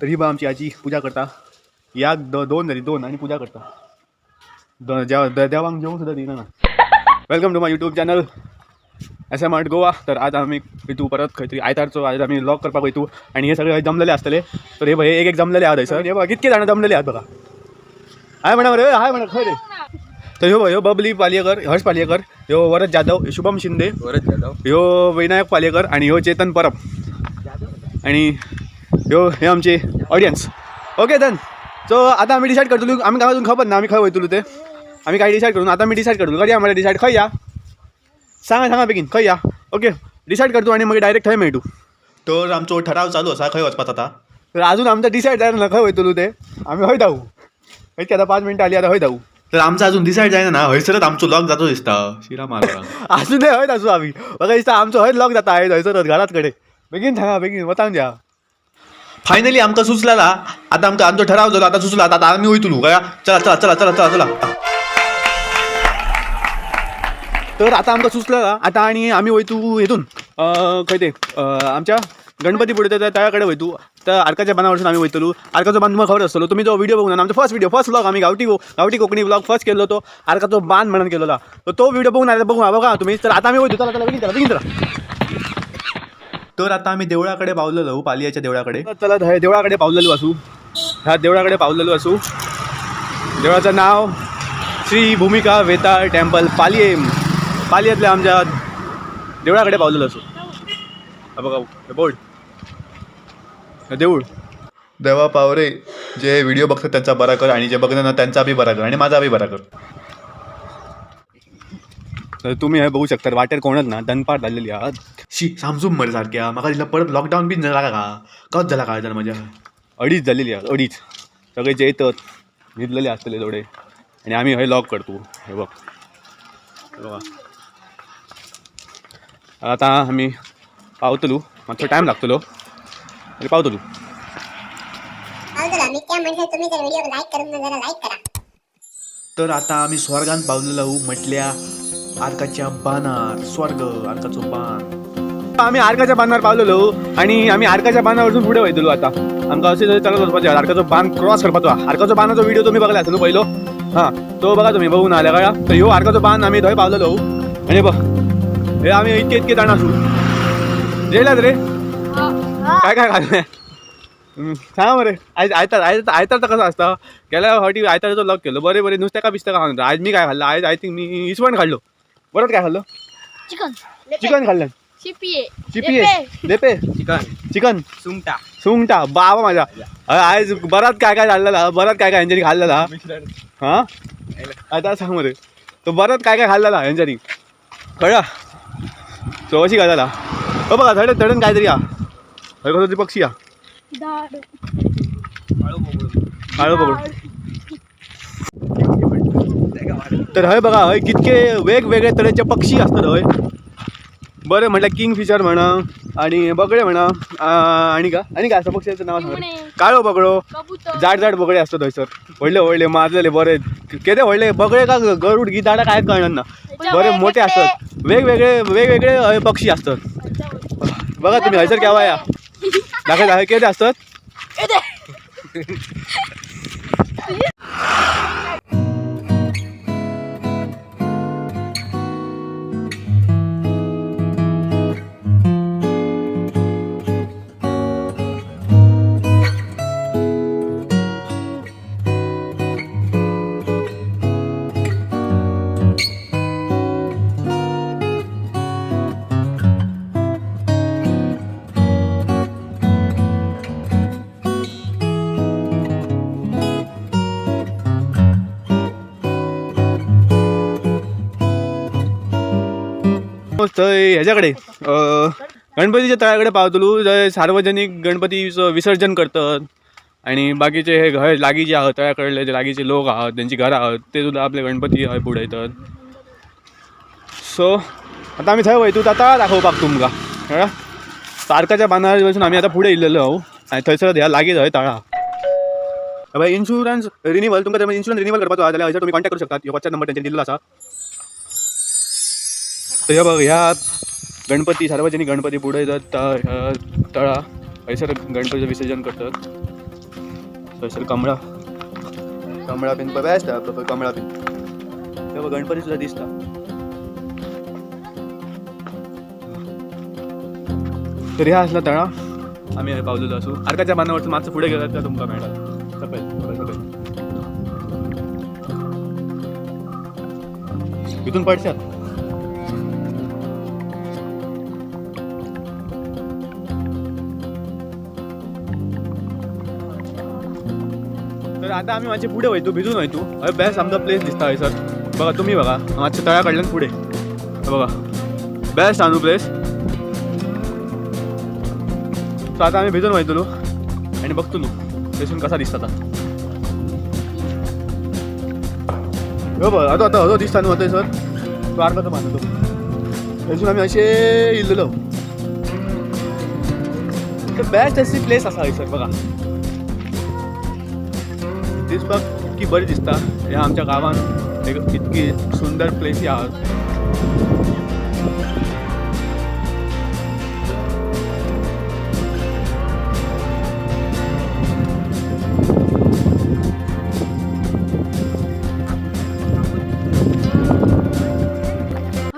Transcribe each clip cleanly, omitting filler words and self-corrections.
तर ही बा आमची आजी पूजा करता. या दोन झाली दोन आणि पूजा करता. देवांग जेवून सुद्धा दिना ना. Welcome to my YouTube channel S M Art Goa. तर आज आम्ही इथू परत काहीतरी आयतारचो आज आम्ही व्लॉग करपाक वयतू आणि हे सगळे जमलेले असतले. तर हे बघ एक एक जमलेले आहात सर. हे बघा कितके जाण जमलेले आहात बघा. हाय म्हणा रे हाय म्हणा खरं रे. तर ह्यो बबली पालयेकर, हर्ष पालयेकर, ह्यो वरद जाधव, शुभम शिंदे, ह्यो विनायक पालयेकर आणि ह्यो चेतन परब आणि हे आमचे ऑडियन्स. Okay done. सो आता आम्ही डिसाईड करतलो. आम्ही गावातून खबर ना आम्ही खंय वयतलो ते आम्ही काय डिसाईड करून आता मी डिसाईड करतलो. कधी आम्हाला डिसाईड खंय या सांगा बेगीन खंय या. ओके डिसाईड करतो आणि मग डायरेक्ट थंय मेळटू. तर आमचो ठराव चालू असा खंय वचपाचा आता. तर अजून आमचा डिसाईड जायना ना खंय वयतलो ते आम्ही हय धावू. इतकी आता 5 मिनटं आली आता हय धावू. तर आमचा अजून डिसाईड जायना ना हयसरच आमचो लॉक जातो दिसता. शिरा मारला असू दे हयत असू आम्ही बघा दिसता आमचो हय लॉक जाता हयसरच घरात कडे. बेगीन सांगा बेगीन वतान द्या. फायनली आमकां सुचलेला. आता आमकां आमचो ठराव जालो आता सुचला आता आम्ही वयतलो काय. चला चला चला चला चला चला. तर आता आमकां सुचलेला आता आणि आम्ही वयतू हेतून खंय ते आमच्या गणपती पुढे तळ्याकडे वयतू. तर आर्काच्या बांदावरसून आम्ही वयतलो. आर्काचो बांध तुम्हाला खबर असलो. तुम्ही जो व्हिडिओ बघून आमचा फर्स्ट व्लॉग आम्ही गावठी कोकणी व्लॉग फर्स्ट केलो तो आर्काचो बांध म्हणून केलेला. तर तो व्हिडिओ बघून आला बघा तुम्ही. तर आता आम्ही वयतू चला चला बेगीन चला बेगीन चला. तर आता आम्ही देवळाकडे पावलेलो पालयाच्या देवळाकडे. चला देवळाकडे पावलेलो असू. ह्या देवळाकडे पावलेलो असू. देवळाचं नाव श्री भूमिका वेताळ टेम्पल पालयेतल्या आमच्या देवळाकडे पावलेलो असू. बघा बोर्ड देऊळ. देवा पावरे जे व्हिडिओ बघतात त्यांचा बरा कर आणि जे बघतात ना त्यांचा बी बरा कर आणि माझा बी बरा कर. तर तुम्ही हे बघू शकता वाटेर कोणच ना दनपार झालेली आहात. सामसूम मरे सारख्या म्हाका दिसला परत लॉकडाऊन बी झाला का कच झाला काय तर माझ्या 2:30 झालेली आहात 2:30. सगळे जे येतात न्हिदलेले असतले थोडे आणि आम्ही हे लॉक करतो. हे बघा आता आम्ही पावतलो. मातसो टाईम लागतलो आणि पावतलो. तर आता आम्ही स्वर्गात पावलेलो म्हटल्या आर्काच्या बाणावर. स्वर्ग आर्काचो बाण. आम्ही आर्काच्या बाणावर पावलेलो आणि आम्ही आर्काच्या बाणावरसून पुढे वयतलो. आता आमकां असे चलत वचपाचें आर्काचो बाण क्रॉस करपाचो. आर्काचो बाणाचो व्हिडिओ तुम्ही बघला असेल पयलो. हां तो बघा तुम्ही बघून आल्या कळ्या. तर ह्यो आर्काचो बाण आम्ही थंय पावलेलो आणि बघ हे आम्ही इतके जाण आसू. जेयलात रे काय काय खाल्लें सांगा बरे. आयतार तर कसं असतं गेल्या फावटी आयतारचो लॉक केलो. बरे नुस्तेका बिस्तेका खाऊन आज मी काय खाल्लं आज आय थिंक मी इसवण खाल्लो. बरं काय खाल्लं चिकन खाल्लं. चिपिये लेपे चिकन सुंगटा बाबा माझा आज बराच काय काय खाल्लेला. बराच काय काय यांच्यानी खाल्लेला. हां आता सांग मध्ये तो बराच काय काय खाल्लेला यांच्यानी कळला. तो अशी घालायला हो बघा थडन काहीतरी या कसं पक्षी या काळो बघू. तर हय बघा हय कितके वेगवेगळे तरेचे पक्षी असतात हय. बरें म्हटल्यार किंगफिशर म्हणा आणि बगळे म्हणा आणि काय असं पक्षाचं नाव सांगा. काळो बगळो जाड बगळे असतात थंयसर. व्हडले मारलेले बरे केदे व्हडले बगळे का गरुड गिधाडा काय कळना ना. बरे मोठे असतात वेगवेगळे पक्षी असतात. बघा तुम्ही हयसर केव्हा या दाखवायचं केदे असतात. थंय ह्याच्याकडे गणपतीच्या तळ्याकडे पावतलो. थंय सार्वजनिक गणपतीचं विसर्जन करतात आणि बाकीचे हे घर लागीं जे आहात तळ्याकडले जे लागीचे लोक आहात त्यांची घरं आहात ते सुद्धा आपले गणपती हय बुडयतात. सो आता आम्ही थंय वयतू तळा दाखोवपाक तुमकां कळ्ळां. आर्काच्या बांदार वचून आम्ही आता पुढे इल्लेलो आहो आणि थंयसर ह्या लागीं हय तळा. इन्शुरन्स रिन्यूवल तुमकां इन्शुरन्स रिन्यूवल करपाचो आहा जाल्यार हयसर तुम्ही कॉन्टॅक्ट करू शकतात. ह्यो WhatsApp नंबर त्यांनी दिलेलो आसा. तर हे बघ ह्या गणपती सार्वजनिक गणपती बुडयतात तळा हयसर गणपतीचं विसर्जन करतात. थंयसर कमळा बीन बेस्ट आसा कमळा बीन तेव्हा गणपती सुद्धा दिसता. तर ह्या असला तळा आम्ही पावलेलो असू. आर्काच्या बांधावरचं मागचं पुढे गेलात का तुमका मेळटा सकयल इथून पडशात. तर आता आम्ही माझे पुढे वयतू भिजून वयतू. अरे बेस्ट आमचा प्लेस दिसता हय सर. बघा तुम्ही बघा मागच्या तळ्या काढल्यान पुढे बघा बेस्ट आणू प्लेस. सो आता आम्ही भिजून वयतलो आणि बघतो न्हू थंयसून कसा दिसता आता. हो बघ आता आता दिसता न्हू थंयसर तो आर्काचो बांधतो थंयसून आम्ही अशे इल्लेलो. बेस्ट अशी प्लेस आसा हयसर बघा. दिसपाक इतकी बरी दिसता. ह्या आमच्या गावान इतकी सुंदर प्लेसी आहात.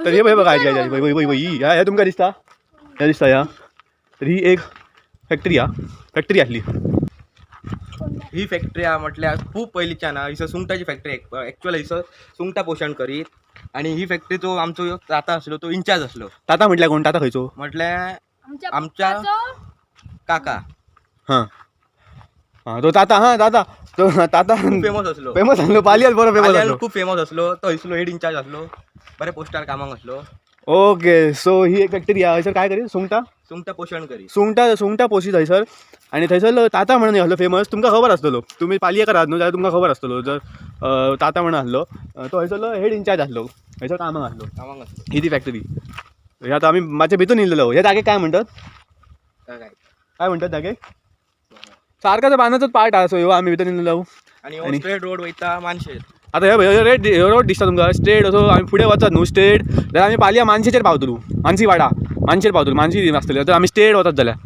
तर हे बघा ह्या तुमका दिसता ह्या दिसता ह्या. तर ही एक फॅक्टरी आसली. ही फॅक्टरी म्हटल्यार खूप पयलींच्यान हिसर सुंगटाची फॅक्टरी एक्चुअली हिसर सुंगटां पोशण करीत. आणि ही फॅक्टरीचो आमचो ताता असलो तो इंचार्ज असलो. ताता म्हटल्यार कोण ताता खंयचो म्हटल्यार आमच्या काका. हां हां तो ताता तो ताता फेमस असलो पालियाल बरो फेमस असलो. खूप फेमस असलो तो हिसलो हेड इंचार्ज असलो. बरे पोस्टार कामाक असलो. ओके सो ही एक फॅक्टरी आहे हयसर काय करी सुंगटां पोशण करी सुंगटां पोशीत हयसर. आणि थंयसर ताता म्हणून असलो फेमस. तुमकां खबर आसतलो तुम्ही पालयेकार आहात न्हू जाल्यार तुमकां खबर आसतलो. जर ताता म्हणून आसलो तो हयसरलो हेड इंचार्ज आसलो हयसर कामाक आसलो. ही ती फॅक्टरी. हे आता आम्ही मातशे भितून इल्लेलो. हे जागेक काय म्हणतात काय म्हणतात जागेक सारकाचो बांधाचोच पार्ट आसा. ह्यो आम्ही भितून इल्लेलो. आणि स्ट्रेट रोड वयता मानशेर. आता हे रोड दिसता तुमकां स्ट्रेट असो आम्ही पुढे वचत न्हू स्ट्रेट जाल्यार आम्ही पालया मानशेचेर पावतलो. मानसी वाडा मानशेर पावतलो. मानसी आसतली तर आम्ही स्ट्रेट वचत जाल्यार.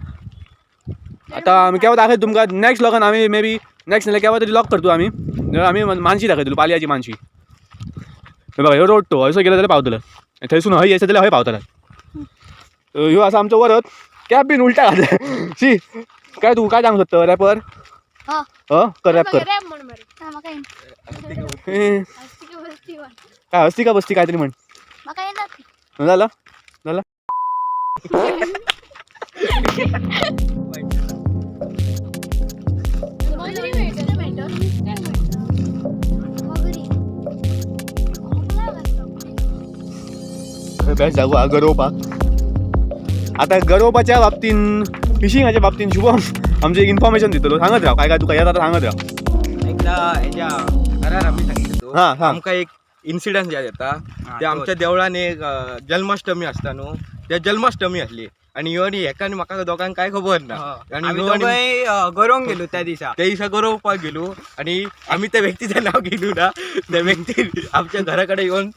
आता आम्ही केव्हा दाखयत तुमकां नेक्स्ट लॉगान आम्ही मे बी नेक्स्ट नाल्यार केव्हा तरी लॉक करतो आम्ही. आम्ही मानशी दाखयतलो पालयाची मानशी. बघा ह्यो रोड तो हयसर गेलो जाल्यार पावतलो. थंयसून हय येता जाल्यार हय पावतलो. ह्यो आसा आमचो वरत. कॅब बीन उलटा घातला शी. काय तू काय सांगू शकता रॅपर कर रॅप कर. काय हस्ती का बसती काहीतरी म्हण. झालं झालं बेस्ट जागो हा गरोवपाक. आता गरोवपाच्या बाबतीन फिशिंगाच्या बाबतीन शुभम आमचे एक इन्फॉर्मेशन दितलो. सांगत राव काय काय तुका येता सांगत राव. एकदा हेच्या घरार आम्ही सांगितलो आमकां एक इन्सिडंट याद येता. ते आमच्या देवळान एक जन्माष्टमी असता न्हू. त्या जन्माष्टमी असली आणि ह्यो आणि हेका आनी म्हाका दोगांक काय खबर ना. आणि गरोवंक गेलो त्या दिसा गरोवपाक गेलो. आणि आम्ही त्या व्यक्तीचं नाव घेलो ना. त्या व्यक्ती आमच्या घराकडे येऊन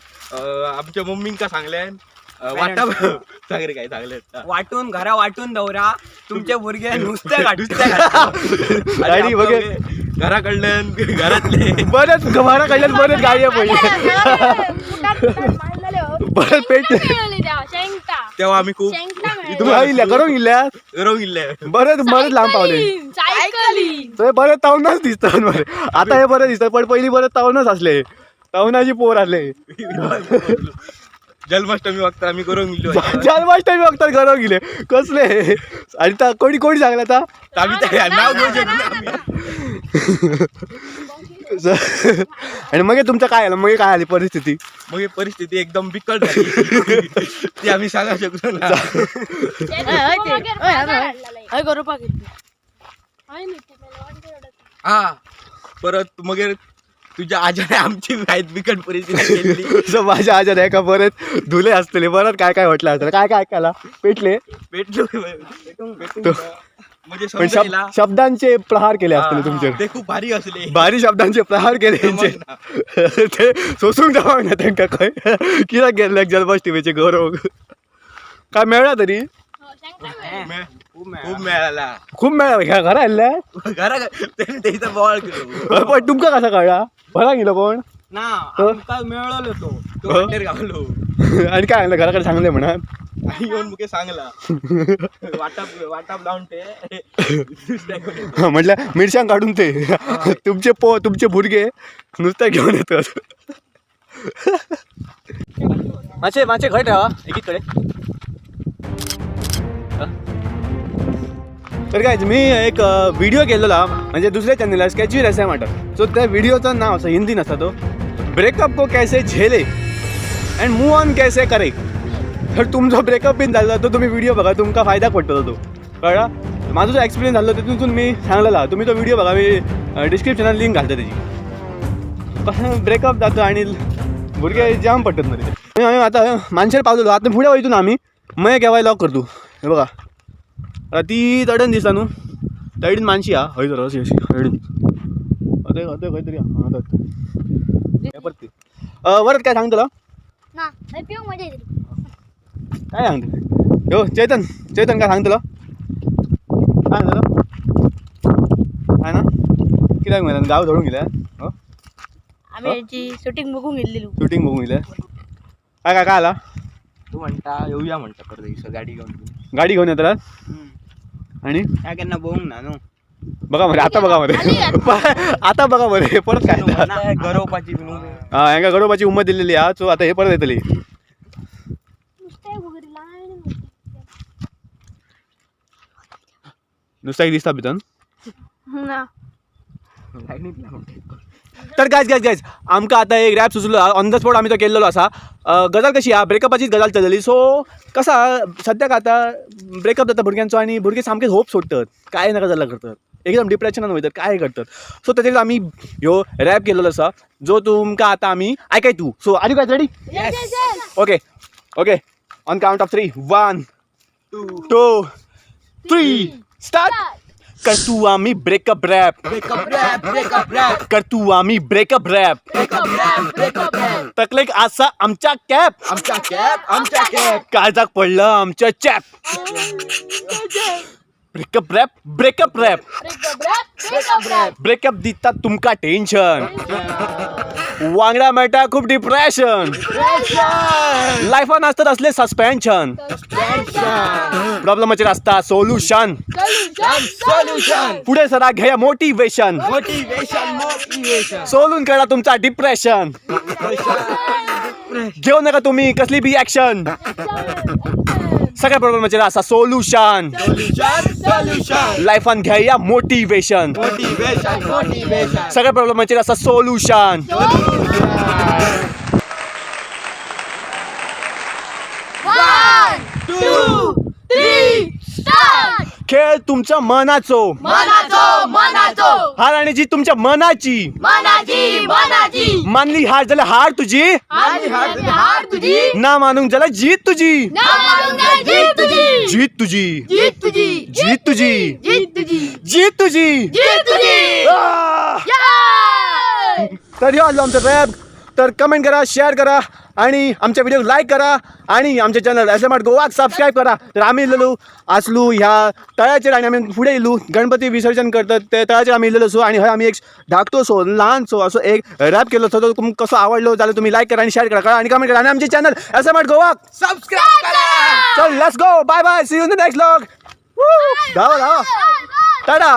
आमच्या मम्मींका सांगल्यान वाटा सांग रे काय सांगले वाटून घरा वाटून दवरा तुमचे भुरगे नुसते गाडी बघे घराकडल्यान घरातले बरेच घराकडल्यान बरेच गाडी बरेच पेट. तेव्हा आम्ही खूप तुम्ही आईल्या गरवून गेल्या बरेच लांब पावले. बरेच तावनच दिसतात बरे. आता हे बरें दिसतात पण पहिली बरेच तावनच असले. तावनाची पोर असले. जन्माष्टमी वक्ता आम्ही गरोवंक गेलो. जन्माष्टमी वक्तात गरोवंक गेले कसले. आणि कोणी कोणी सांगला आता आम्ही नाव घेऊ शकतो. आणि मग तुमचं काय आलं मग काय आली परिस्थिती. मग परिस्थिती एकदम बिकट झाली. ती आम्ही सांगा शकतो ना. हा परत मग तुझ्या आजाने आमची वाईट बिकट परिस्थिती केली. माझ्या आजाने एका परत धुले असतले परत काय काय म्हटलं असतं काय काय ऐकायला पेटले म्हणजे शब्दांचे प्रहार केले असतील तुमचे. ते खूप भारी असले. भारी शब्दांचे प्रहार केले त्यांचे. ते सोसून जावं ना त्यांना काय कित्याक गेले जन्माष्टमीचे गौरव काय मिळला तरी खूप मिळाला खूप मेळा घरा आल्या घरा त्याचा बॉल केलो पण तुमका कसा कळला भरा गेलो कोण ना आमकां मेळलो तो तो हॉटेल गावलो आणि काय आणलं घराकडे सांगले म्हणा आणि येऊन मुके सांगला वाटाप लावून ते म्हटलं मिरच्यां काढून ते तुमचे भुरगे नुसतं घेऊन येतात माझे घट राहा एकीकडे तर काय मी एक व्हिडिओ केलेला म्हणजे दुसऱ्या चॅनलला स्केचवी रेसिपी म्हणतात सो त्या व्हिडिओचं नाव असं हिंदी नसतं तो ब्रेकअप को कैसे झेले अँड मूव ऑन कैसे करे तर तुमचा ब्रेकअप बिन झाला तर तुम्ही व्हिडिओ बघा तुमका फायदा पडतो तो कळला माझा जो एक्सपिरियन्स झाला तिथून मी सांगलेला तुम्ही तो व्हिडिओ बघा मी डिस्क्रिप्शनात लिंक घालतो त्याची कसं ब्रेकअप जातं आणि भुरगे जाम पडतात मध्ये आम्ही आता माणसाला पावलेलो आता पुढे वयतून आम्ही मग केव्हा लॉक करतो हे बघा आता ती तडण दिसता न्हू तडीन मानशी हा हय जरा अशी अशी तडीन आता काहीतरी हे परत वरत काय सांगतला ना पिऊ मजा येते काय सांगते हो चेतन काय सांगतला काय सांगतलं काय ना कित्याक म्हणा गाव धडून गेल्या हो आम्ही याची शूटिंग बघून गेलेलो शूटिंग बघून गेल्या काय आला तू म्हणता येऊया म्हणता परत दिवसा गाडी घेऊन गाडी घेऊन येतात आणि त्या केन्ना बघूंक ना न्हू बघा मध्ये आता बघा मध्ये आता बघा मध्ये परत काय गरोवपाची हा हांगा गडोबाची उमत दिलेली हा सो आता हे परत येतली नुसतं एक दिसता भितन ना तर गायज आमकां आता एक रॅप सुचलो ऑन द स्पॉट आम्ही तो केलेलो असा गजाल कशी हा ब्रेकअपाचीच गजाल चलली सो कसा सद्याक आता ब्रेकअप जाता भुरग्यांचो आणि भुरगे सामके होप सोडतात काय नका जाल्यार करतात एकदम डिप्रेशनान वयतात काय करतात सो ताचेर आमी ह्यो रॅप केलेलो आसा जो तुमकां आतां आमी आयकाय तू so are you guys ready okay on count of 3 1 2 3 start कर तू आम्ही ब्रेकअप रॅप कर तू आम्ही ब्रेकअप रॅप तकलेक असा आमच्या कॅप काळजाक पडलं आमच्या चॅप ब्रेकअप रॅप ब्रेकअप दिता तुमका टेन्शन वांगडा मेळटा खूप डिप्रेशन लायफान असतात असले सस्पेन्शन प्रॉब्लेमाचेर असता सोल्युशन पुढे सरा घ्या मोटिवेशन सोलून काढा तुमचा डिप्रेशन घेऊ नका तुम्ही कसली बी ऍक्शन सगळ्या प्रॉब्लेमाचेर असा सोल्युशन लायफान घ्या मोटिवेशन सगळ्या प्रॉब्लेमाचेर असा सोल्युशन खेळ तुमच्या मनाचो हार आणि जी तुमच्या मनाची मानली हार जाल्यार हार तुझी ना मानूंक जाल्यार जीत तुझी जीत तुझी तर यो आलो आमचा रॅप तर कमेंट करा शेअर करा आणि आमच्या व्हिडिओ लाईक करा आणि आमचे चॅनल SMart गोवा सबस्क्राईब करा तर आम्ही इल्लो असलो ह्या तळ्याचेर आणि आम्ही पुढे इल्लू गणपती विसर्जन करतात ते तळ्याचेर आम्ही इल्लेलो सो आणि हय आम्ही एक धाकटो सो लहान सो असो एक रॅप केलो सो तो तुमकां कसो आवडलो जाल्यार तुम्ही लाईक करा आणि शेअर करा आणि कमेंट करा आणि आमचे चॅनल SMart गोवा सबस्क्राईब करा चल let's go bye bye see you in the next vlog धावा टाटा